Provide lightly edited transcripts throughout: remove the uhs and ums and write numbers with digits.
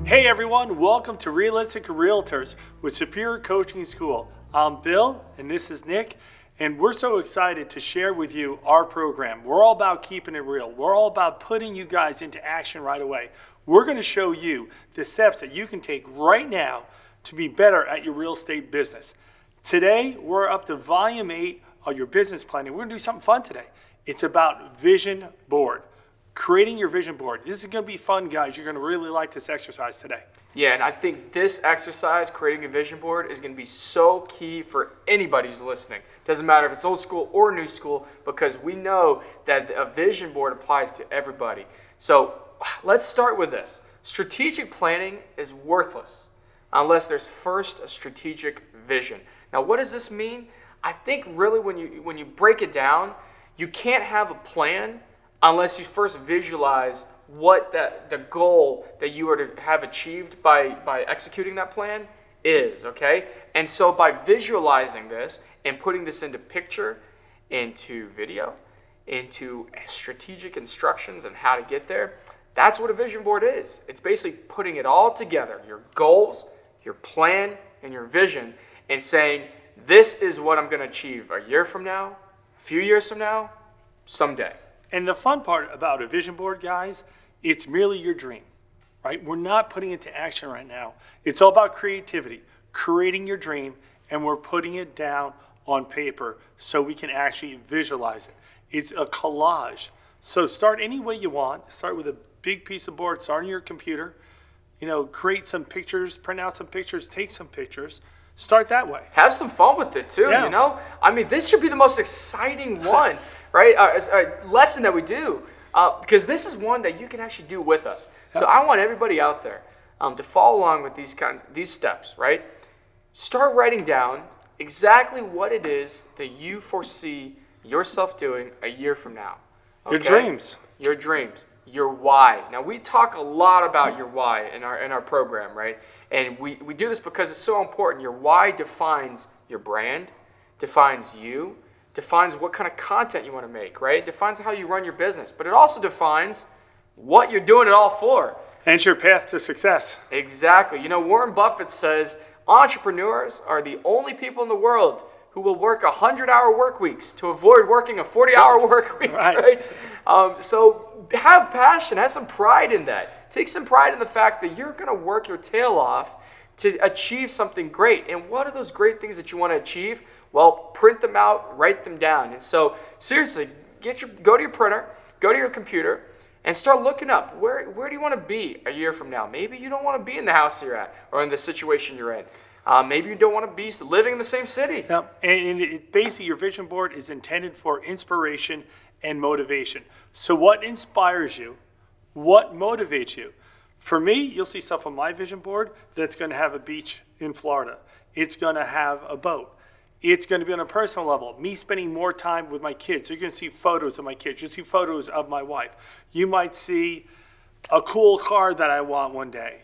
Hey everyone, welcome to Realistic Realtors with Superior Coaching School. I'm Bill and this is Nick, and we're so excited to share with you our program. We're all about keeping it real. We're all about putting you guys into action right away. We're going to show you the steps that you can take right now to be better at your real estate business. Today, we're up to volume 8 of your business planning. We're going to do something fun today. It's about vision board. Creating your vision board. This is going to be fun, guys. You're going to really like this exercise today. Yeah, and I think this exercise, creating a vision board, is going to be so key for anybody who's listening. Doesn't matter if it's old school or new school, because we know that a vision board applies to everybody. So let's start with this. Strategic planning is worthless unless there's first a strategic vision. Now, what does this mean? I think really when you break it down, you can't have a plan unless you first visualize what the goal that you are to have achieved by executing that plan is, okay? And so by visualizing this and putting this into picture, into video, into strategic instructions on how to get there, that's what a vision board is. It's basically putting it all together, your goals, your plan, and your vision, and saying, this is what I'm going to achieve a year from now, a few years from now, someday. And the fun part about a vision board, guys, it's merely your dream, right? We're not putting it to action right now. It's all about creativity, creating your dream, and we're putting it down on paper so we can actually visualize it. It's a collage. So start any way you want. Start with a big piece of board. Start on your computer. Create some pictures, print out some pictures, take some pictures. Start that way. Have some fun with it too, Yeah. I mean, this should be the most exciting one, right? Lesson that we do, because this is one that you can actually do with us. Yep. So I want everybody out there to follow along with these steps, right? Start writing down exactly what it is that you foresee yourself doing a year from now. Okay? Your dreams. Your why. Now, we talk a lot about your why in our program, right? And we do this because it's so important. Your why defines your brand, defines you, defines what kind of content you want to make, right? It defines how you run your business, but it also defines what you're doing it all for. And it's your path to success. Exactly. Warren Buffett says entrepreneurs are the only people in the world who will work 100-hour work weeks to avoid working a 40-hour work week, right? So have passion, have some pride in that. Take some pride in the fact that you're going to work your tail off to achieve something great. And what are those great things that you want to achieve? Well, print them out, write them down. And so seriously, go to your printer, go to your computer, and start looking up where do you want to be a year from now? Maybe you don't want to be in the house you're at or in the situation you're in. Maybe you don't want to be living in the same city. Yep. And basically, your vision board is intended for inspiration and motivation. So what inspires you? What motivates you? For me, you'll see stuff on my vision board that's going to have a beach in Florida. It's going to have a boat. It's going to be on a personal level. Me spending more time with my kids. You're going to see photos of my kids. You'll see photos of my wife. You might see a cool car that I want one day,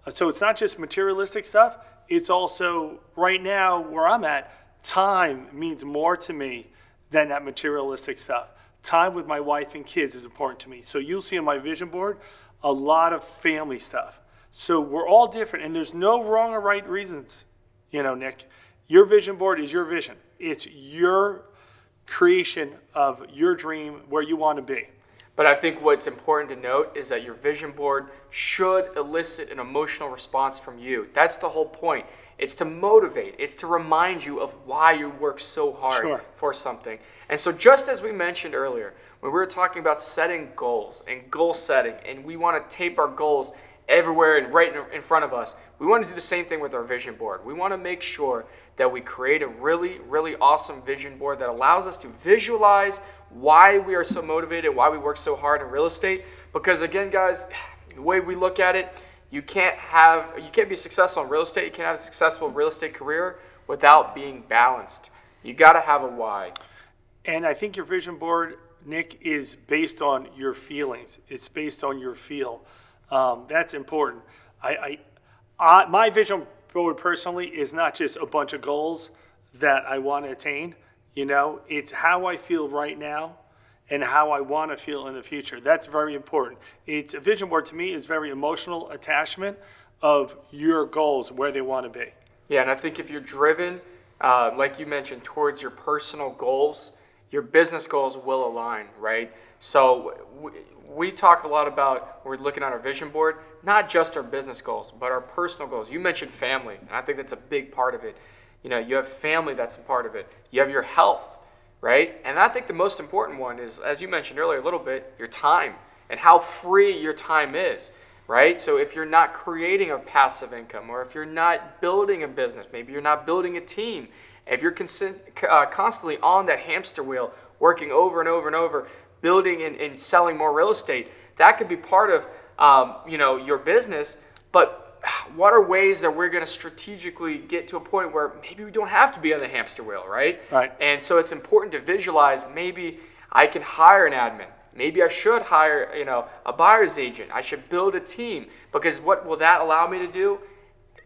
So it's not just materialistic stuff. It's also, right now, where I'm at, time means more to me than that materialistic stuff. Time with my wife and kids is important to me. So you'll see on my vision board a lot of family stuff. So we're all different, and there's no wrong or right reasons, Nick. Your vision board is your vision. It's your creation of your dream, where you want to be. But I think what's important to note is that your vision board should elicit an emotional response from you. That's the whole point. It's to motivate. It's to remind you of why you work so hard for something. And so just as we mentioned earlier, when we were talking about setting goals and goal setting, and we want to tape our goals everywhere and right in front of us, we want to do the same thing with our vision board. We want to make sure that we create a really, really awesome vision board that allows us to visualize why we are so motivated, why we work so hard in real estate. Because again, guys, the way we look at it, you can't be successful in real estate, you can't have a successful real estate career without being balanced. You got to have a why. And I think your vision board, Nick, is based on your feelings. It's based on your feel. That's important. My vision board personally is not just a bunch of goals that I want to attain. It's how I feel right now and how I want to feel in the future. That's very important. It's a vision board to me is very emotional attachment of your goals, where they want to be. Yeah, and I think if you're driven, like you mentioned, towards your personal goals, your business goals will align, right? So we talk a lot about, when we're looking at our vision board, not just our business goals, but our personal goals. You mentioned family, and I think that's a big part of it. You know, you have family, that's a part of it. You have your health, right? And I think the most important one is, as you mentioned earlier a little bit, your time and how free your time is, right? So if you're not creating a passive income, or if you're not building a business, maybe you're not building a team, if you're constantly on that hamster wheel, working over and over and over, building and selling more real estate, that could be part of your business. But what are ways that we're going to strategically get to a point where maybe we don't have to be on the hamster wheel, right? Right. And so it's important to visualize, maybe I can hire an admin. Maybe I should hire, a buyer's agent. I should build a team, because what will that allow me to do?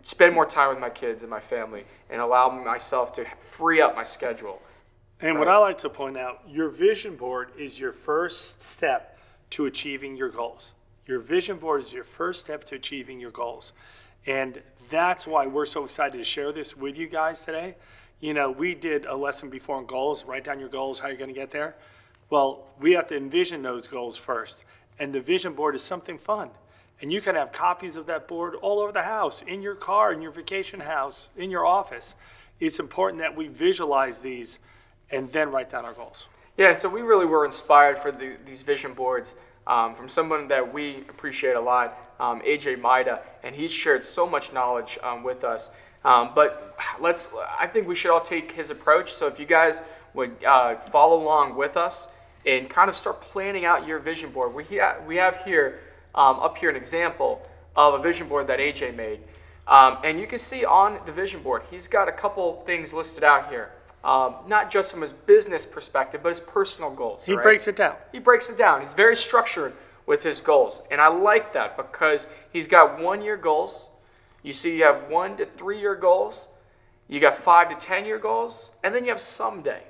Spend more time with my kids and my family, and allow myself to free up my schedule. And what I like to point out, your vision board is your first step to achieving your goals. Your vision board is your first step to achieving your goals. And that's why we're so excited to share this with you guys today. We did a lesson before on goals. Write down your goals, how you're going to get there. Well, we have to envision those goals first. And the vision board is something fun. And you can have copies of that board all over the house, in your car, in your vacation house, in your office. It's important that we visualize these and then write down our goals. Yeah, and so we really were inspired for these vision boards from someone that we appreciate a lot, AJ Maida, and he's shared so much knowledge with us. But I think we should all take his approach. So if you guys would follow along with us and kind of start planning out your vision board. We have here, up here, an example of a vision board that AJ made. And you can see on the vision board, he's got a couple things listed out here. Not just from his business perspective, but his personal goals. He breaks it down. He breaks it down. He's very structured with his goals. And I like that, because he's got 1-year goals. You see, you have 1 to 3 year goals. You got 5 to 10 year goals. And then you have someday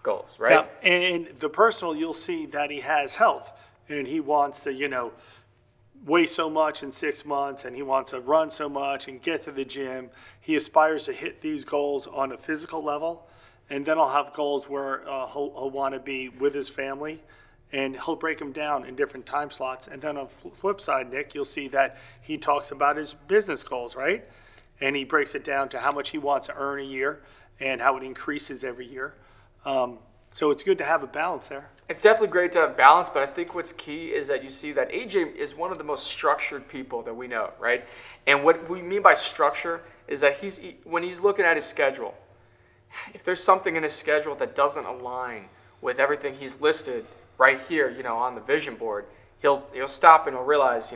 goals, right? Yeah. And the personal, you'll see that he has health. And he wants to, weigh so much in 6 months, and he wants to run so much and get to the gym. He aspires to hit these goals on a physical level. And then I'll have goals where he'll want to be with his family, and he'll break them down in different time slots. And then on the flip side, Nick, you'll see that he talks about his business goals, right? And he breaks it down to how much he wants to earn a year and how it increases every year. So it's good to have a balance there. It's definitely great to have balance, but I think what's key is that you see that AJ is one of the most structured people that we know, right? And what we mean by structure is that when he's looking at his schedule, if there's something in his schedule that doesn't align with everything he's listed right here, on the vision board, he'll stop and he'll realize,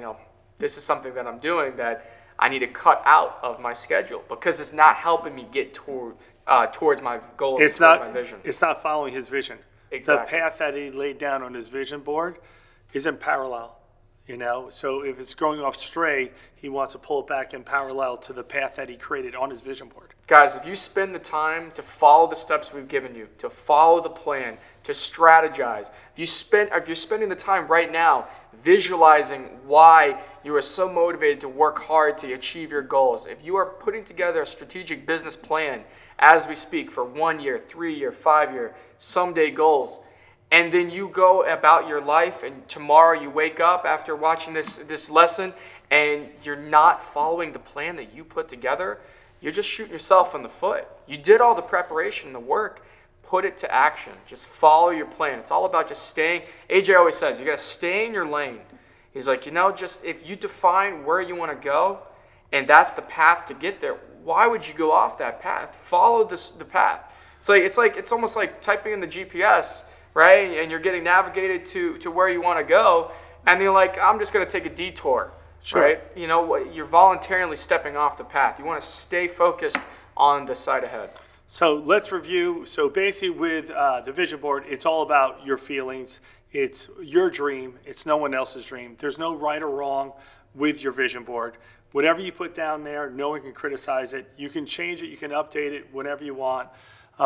this is something that I'm doing that I need to cut out of my schedule, because it's not helping me get towards my goals, my vision. It's not following his vision. Exactly. The path that he laid down on his vision board isn't parallel. So if it's going off stray, he wants to pull it back in parallel to the path that he created on his vision board. Guys, if you spend the time to follow the steps we've given you, to follow the plan, to strategize, if you're spending the time right now visualizing why you are so motivated to work hard to achieve your goals, if you are putting together a strategic business plan as we speak for 1 year, 3 year, 5 year, someday goals, and then you go about your life, and tomorrow you wake up after watching this lesson and you're not following the plan that you put together, you're just shooting yourself in the foot. You did all the preparation, the work, put it to action. Just follow your plan. It's all about just staying. AJ always says, you got to stay in your lane. He's like, just if you define where you want to go, and that's the path to get there, why would you go off that path? Follow the path. It's almost like typing in the GPS, right? And you're getting navigated to where you want to go, and you're like, I'm just going to take a detour. Sure. Right? You're voluntarily stepping off the path. You want to stay focused on the side ahead. So let's review. So basically with the vision board, it's all about your feelings. It's your dream. It's no one else's dream. There's no right or wrong with your vision board. Whatever you put down there, no one can criticize it. You can change it. You can update it whenever you want.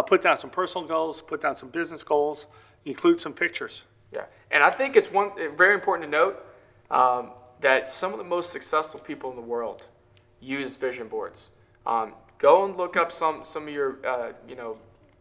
Put down some personal goals. Put down some business goals. Include some pictures. Yeah, and I think it's very important to note that some of the most successful people in the world use vision boards. Go and look up some of your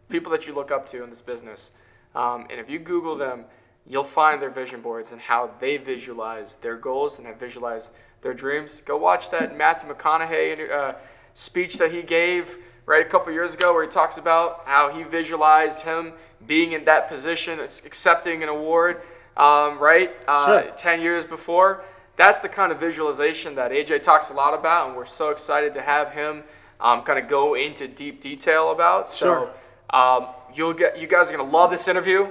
people that you look up to in this business, and if you Google them, you'll find their vision boards and how they visualize their goals and have visualized their dreams. Go watch that Matthew McConaughey speech that he gave a couple years ago, where he talks about how he visualized him being in that position, accepting an award, Sure. 10 years before. That's the kind of visualization that AJ talks a lot about, and we're so excited to have him kind of go into deep detail about. Sure. So you guys are going to love this interview.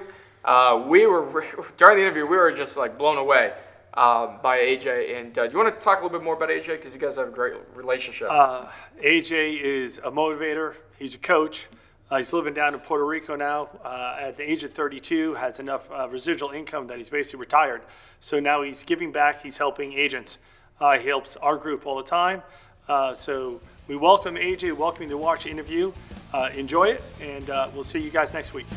During the interview, we were just like blown away by AJ. And do you want to talk a little bit more about AJ, because you guys have a great relationship? AJ is a motivator. He's a coach. He's living down in Puerto Rico now. At the age of 32, has enough residual income that he's basically retired. So now he's giving back. He's helping agents. He helps our group all the time. So we welcome AJ, welcome you to watch the interview. Enjoy it, and we'll see you guys next week.